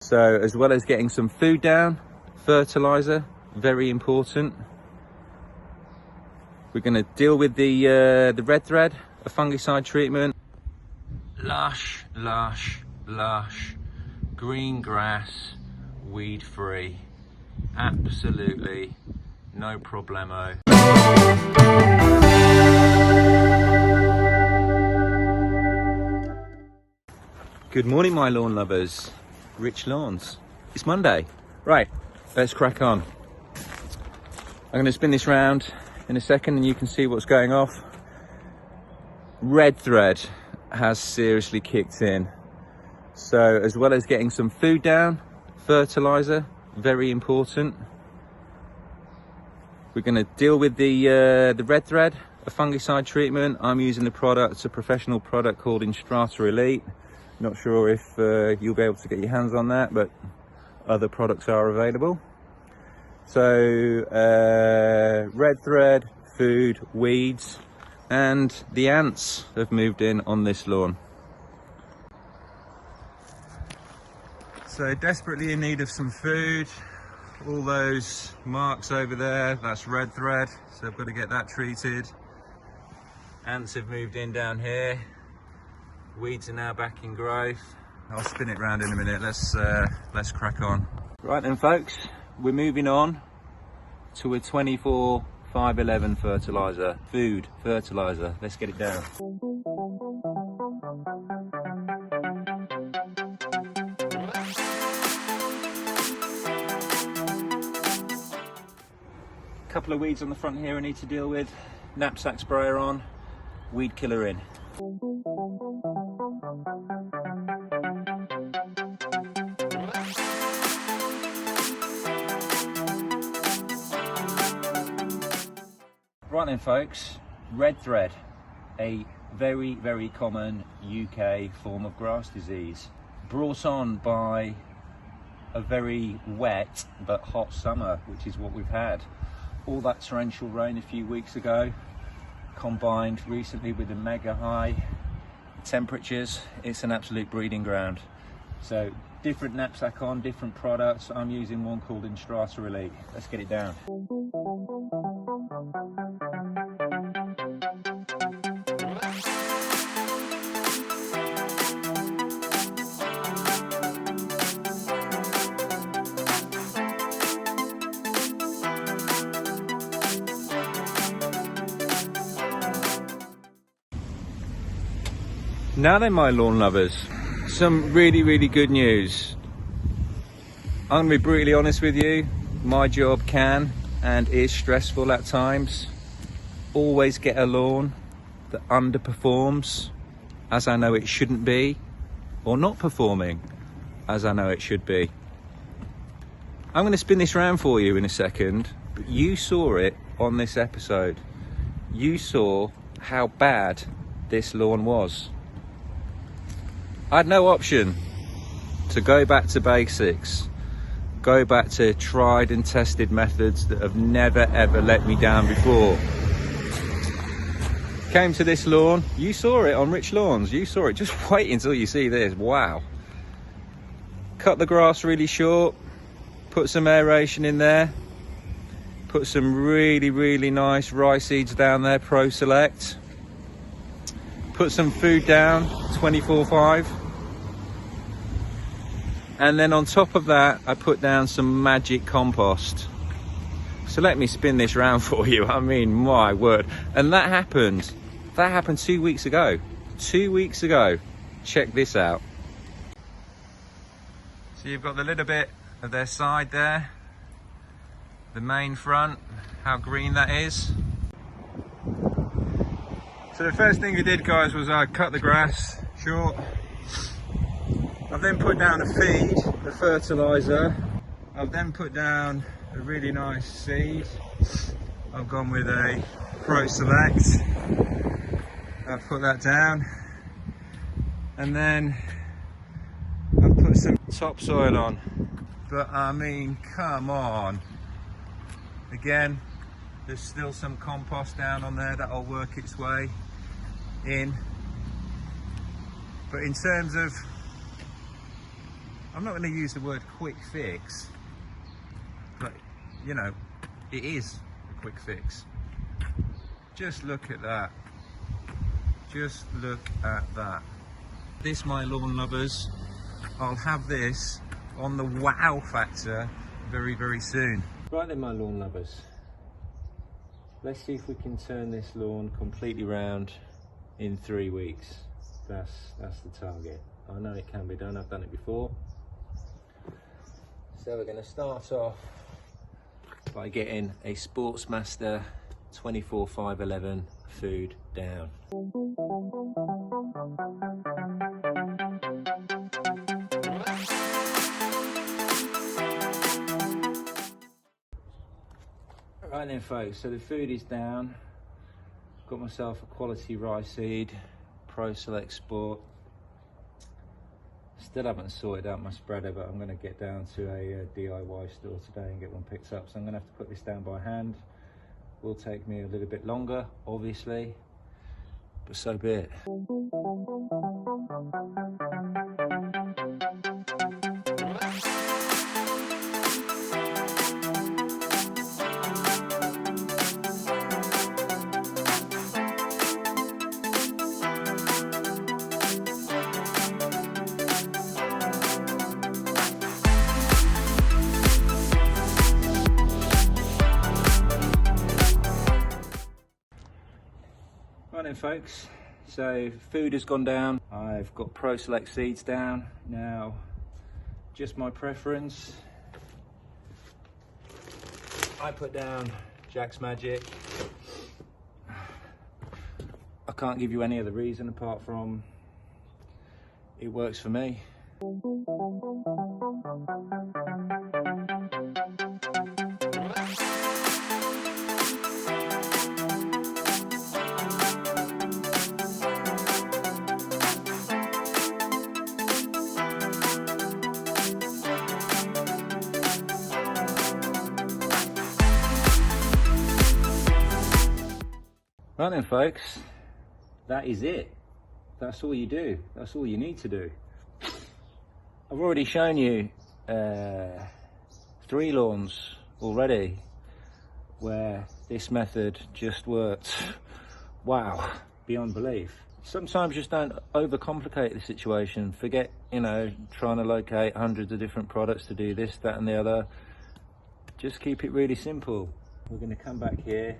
So as well as getting some food down, fertilizer, very important. We're going to deal with the red thread, a fungicide treatment. Lush, lush, lush, green grass, weed free. Absolutely no problemo. Good morning, my lawn lovers. Rich Lawns. It's Monday. Right, let's crack on. I'm going to spin this round in a second and you can see what's going off. Red thread has seriously kicked in. So as well as getting some food down, fertilizer, very important. We're going to deal with the red thread, a fungicide treatment. I'm using the product, it's a professional product called Strata Elite. Not sure if you'll be able to get your hands on that, but other products are available. So red thread, food, weeds, and the ants have moved in on this lawn. So desperately in need of some food. All those marks over there, that's red thread, so I've got to get that treated. Ants have moved in down here. Weeds are now back in growth. I'll spin it round in a minute. Let's crack on. Right then, folks, we're moving on to a 24/511 fertilizer, food fertilizer. Let's get it down. Couple of weeds on the front here I need to deal with. Knapsack sprayer on, weed killer in. Right then, folks, red thread, a very, very common UK form of grass disease, brought on by a very wet but hot summer, which is what we've had. All that torrential rain a few weeks ago, combined recently with the mega high temperatures, it's an absolute breeding ground. So different knapsack on, different products. I'm using one called Strata Elite. Let's get it down. Now then, my lawn lovers, some really, really good news. I'm going to be brutally honest with you. My job can and is stressful at times. Always get a lawn that underperforms, as I know it shouldn't be, or not performing, as I know it should be. I'm going to spin this round for you in a second, but you saw it on this episode. You saw how bad this lawn was. I had no option to go back to basics, go back to tried and tested methods that have never ever let me down before. Came to this lawn, you saw it on Rich Lawns, you saw it, just wait until you see this, wow. Cut the grass really short, put some aeration in there, put some really, really nice rye seeds down there, Pro Select. Put some food down, 24/5. And then on top of that, I put down some magic compost. So let me spin this round for you. I mean, my word. And that happened 2 weeks ago. 2 weeks ago. Check this out. So you've got the little bit of their side there. The main front, how green that is. So the first thing we did, guys, was I cut the grass short. I've then put down a feed, the fertilizer. I've then put down a really nice seed. I've gone with a Pro Select. I've put that down. And then I've put some topsoil on. But I mean, come on. Again, there's still some compost down on there that'll work its way in. But in terms of I'm not going to use the word quick fix, but you know, it is a quick fix. Just look at that. Just look at that. This, my lawn lovers, I'll have this on the wow factor very, very soon. Right then, my lawn lovers, let's see if we can turn this lawn completely round in 3 weeks. That's the target. I know it can be done, I've done it before. So we're going to start off by getting a Sportsmaster 24/511 food down. Right then folks, so the food is down. Got myself a quality rice seed, Pro Select Sport. Still haven't sorted out my spreader, but I'm going to get down to a DIY store today and get one picked up. So I'm going to have to put this down by hand. Will take me a little bit longer, obviously, but so be it. Right then folks, so food has gone down. I've got Pro Select seeds down. Now, just my preference, I put down Jack's Magic. I can't give you any other reason apart from it works for me. Right then folks, that is it. That's all you do. That's all you need to do. I've already shown you 3 lawns already where this method just worked. Wow, beyond belief. Sometimes just don't overcomplicate the situation. Forget, you know, trying to locate hundreds of different products to do this, that and the other. Just keep it really simple. We're going to come back here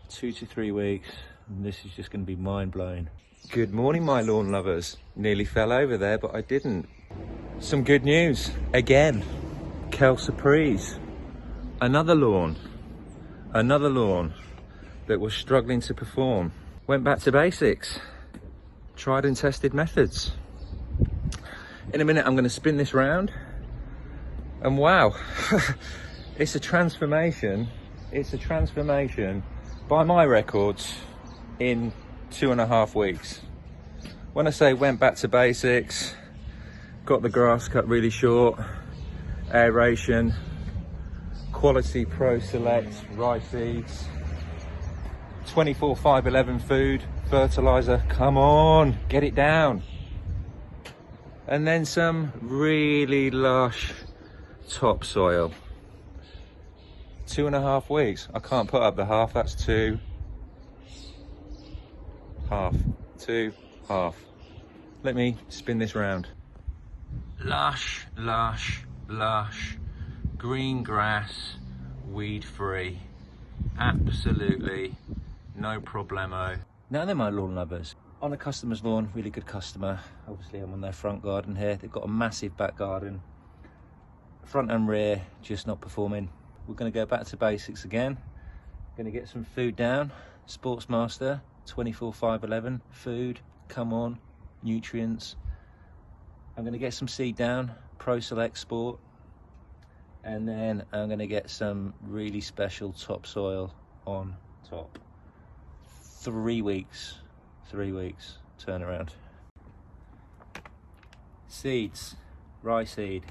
2 to 3 weeks, and this is just going to be mind-blowing. Good morning, my lawn lovers. Nearly fell over there, but I didn't. Some good news again. Kel Surprise. Another lawn that was struggling to perform. Went back to basics. Tried and tested methods. In a minute, I'm going to spin this round, and wow, it's a transformation. It's a transformation. By my records, in 2.5 weeks. When I say went back to basics, got the grass cut really short, aeration, quality Pro Select rice seeds, 24/511 food, fertilizer, come on, get it down. And then some really lush topsoil. 2.5 weeks. I can't put up the half, that's 2. Half. 2. Half. Let me spin this round. Lush, lush, lush. Green grass, weed free. Absolutely no problemo. Now then, my lawn lovers. On a customer's lawn, really good customer. Obviously I'm on their front garden here. They've got a massive back garden. Front and rear, just not performing. We're going to go back to basics again. Going to get some food down. Sportsmaster 24/511 food. Come on, nutrients. I'm going to get some seed down. Pro Select Sport. And then I'm going to get some really special topsoil on top. 3 weeks. 3 weeks turnaround. Seeds. Rye seed.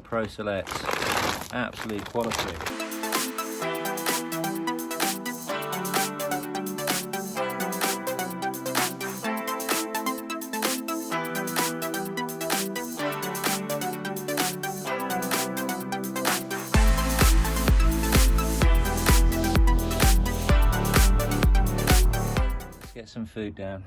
Pro Select. Absolute quality. some food down.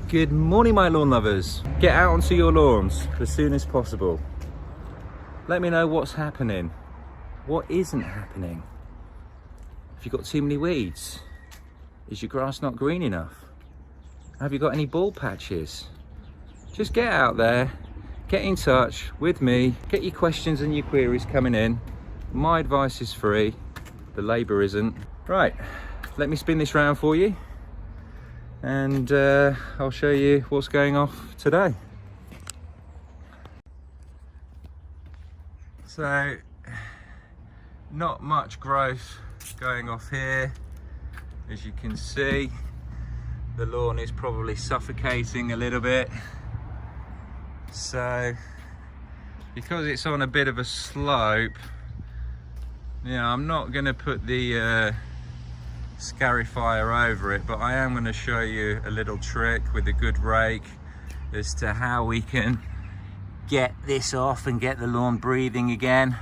Good morning, my lawn lovers. Get out onto your lawns as soon as possible. Let me know what's happening, what isn't happening. Have you got too many weeds? Is your grass not green enough? Have you got any bald patches? Just get out there, get in touch with me, get your questions and your queries coming in. My advice is free, the labour isn't. Right, let me spin this round for you, and I'll show you what's going off today. So, not much growth going off here. As you can see, the lawn is probably suffocating a little bit. So, because it's on a bit of a slope, I'm not going to put the scarifier over it, but I am going to show you a little trick with a good rake as to how we can get this off and get the lawn breathing again.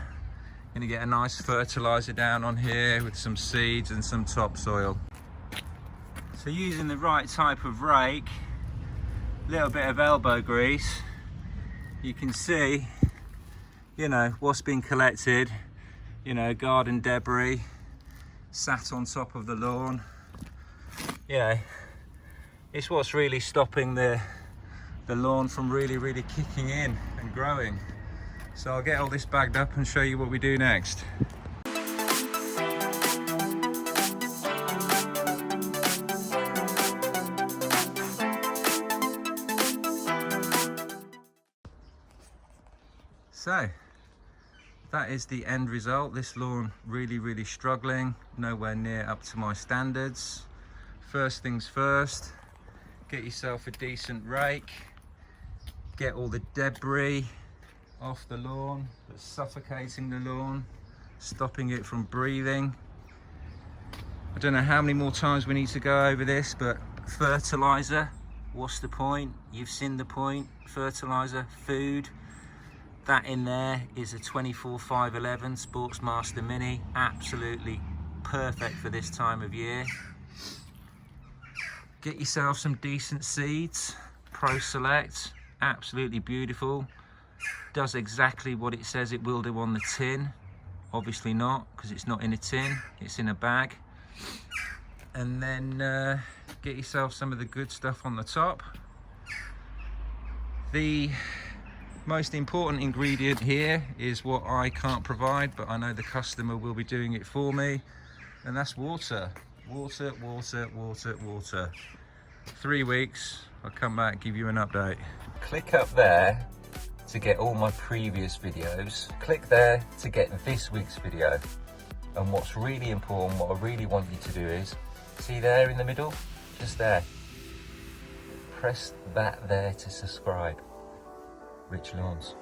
Going to get a nice fertilizer down on here with some seeds and some topsoil. So using the right type of rake, a little bit of elbow grease, you can see what's been collected, garden debris sat on top of the lawn. It's what's really stopping the lawn from really kicking in and growing. So I'll get all this bagged up and show you what we do next. So that is the end result. This lawn really struggling, nowhere near up to my standards. First things first, get yourself a decent rake, get all the debris off the lawn that's suffocating the lawn, stopping it from breathing. I don't know how many more times we need to go over this, but fertilizer, what's the point? You've seen the point. Fertilizer, food. That in there is a 24-511 Sportsmaster Mini, absolutely perfect for this time of year. Get yourself some decent seeds, Pro Select, absolutely beautiful. Does exactly what it says it will do on the tin. Obviously not, because it's not in a tin, it's in a bag. And then get yourself some of the good stuff on the top. The most important ingredient here is what I can't provide, but I know the customer will be doing it for me, and that's water. Water. 3 weeks, I'll come back, give you an update. Click up there to get all my previous videos. Click there to get this week's video. And what's really important, what I really want you to do is, see there in the middle, just there, press that there to subscribe. Rich Lawns.